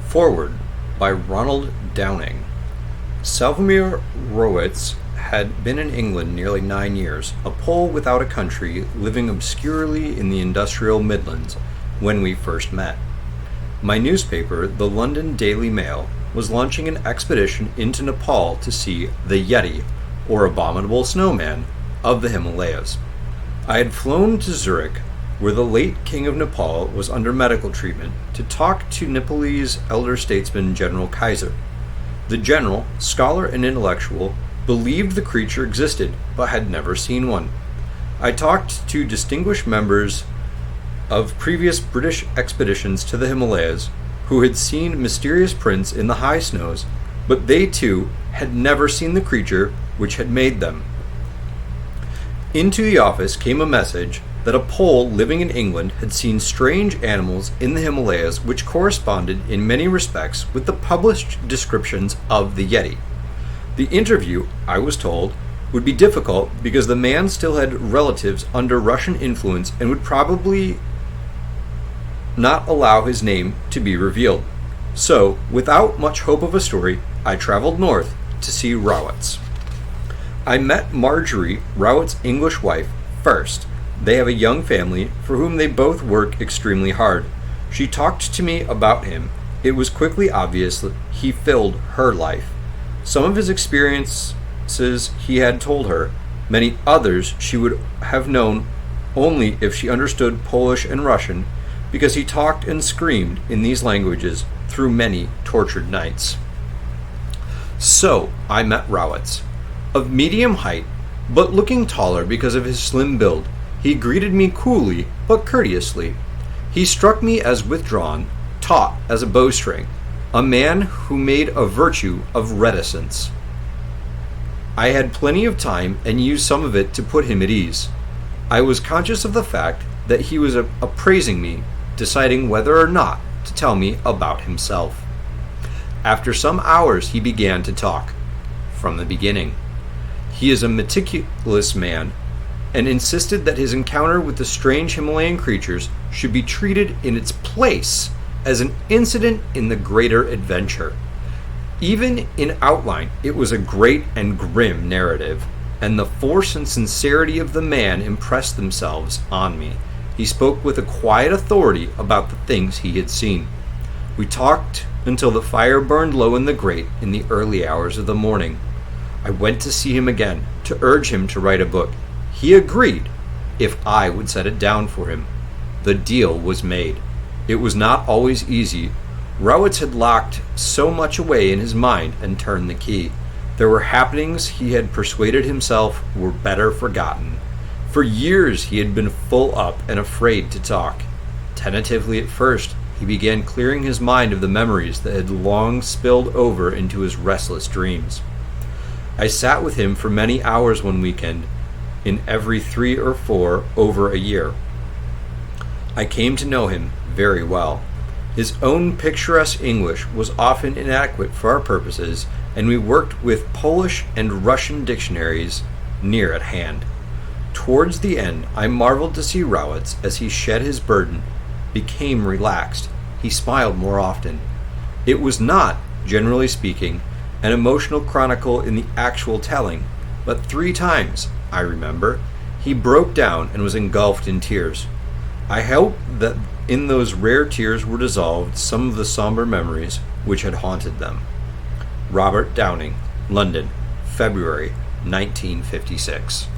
Foreword by Ronald Downing. Slavomir Rowitz had been in England nearly 9 years, a Pole without a country living obscurely in the industrial Midlands, when we first met. My newspaper, the London Daily Mail, was launching an expedition into Nepal to see the yeti, or abominable snowman, of the Himalayas. I had flown to Zurich, where the late King of Nepal was under medical treatment, to talk to Nepalese elder statesman General Kaiser. The general, scholar and intellectual, believed the creature existed, but had never seen one. I talked to distinguished members of previous British expeditions to the Himalayas, who had seen mysterious prints in the high snows, but they too had never seen the creature which had made them. Into the office came a message that a Pole living in England had seen strange animals in the Himalayas which corresponded in many respects with the published descriptions of the yeti. The interview, I was told, would be difficult because the man still had relatives under Russian influence and would probably not allow his name to be revealed. So, without much hope of a story, I traveled north to see Rowitz. I met Marjorie, Rowitz's English wife, first. They have a young family for whom they both work extremely hard. She talked to me about him. It was quickly obvious that he filled her life. Some of his experiences he had told her, many others she would have known only if she understood Polish and Russian, because he talked and screamed in these languages through many tortured nights. So I met Rowitz. Of medium height, but looking taller because of his slim build, he greeted me coolly but courteously. He struck me as withdrawn, taut as a bowstring, a man who made a virtue of reticence. I had plenty of time and used some of it to put him at ease. I was conscious of the fact that he was appraising me, deciding whether or not to tell me about himself. After some hours he began to talk, from the beginning. He is a meticulous man, and insisted that his encounter with the strange Himalayan creatures should be treated in its place as an incident in the greater adventure. Even in outline, it was a great and grim narrative, and the force and sincerity of the man impressed themselves on me. He spoke with a quiet authority about the things he had seen. We talked until the fire burned low in the grate in the early hours of the morning. I went to see him again, to urge him to write a book. He agreed, if I would set it down for him. The deal was made. It was not always easy. Rowitz had locked so much away in his mind and turned the key. There were happenings he had persuaded himself were better forgotten. For years he had been full up and afraid to talk. Tentatively at first, he began clearing his mind of the memories that had long spilled over into his restless dreams. I sat with him for many hours one weekend, in every 3 or 4 over a year. I came to know him very well. His own picturesque English was often inadequate for our purposes, and we worked with Polish and Russian dictionaries near at hand. Towards the end, I marveled to see Rowitz as he shed his burden, became relaxed. He smiled more often. It was not, generally speaking, an emotional chronicle in the actual telling, but 3 times, I remember, he broke down and was engulfed in tears. I hope that in those rare tears were dissolved some of the somber memories which had haunted them. Robert Downing, London, February 1956.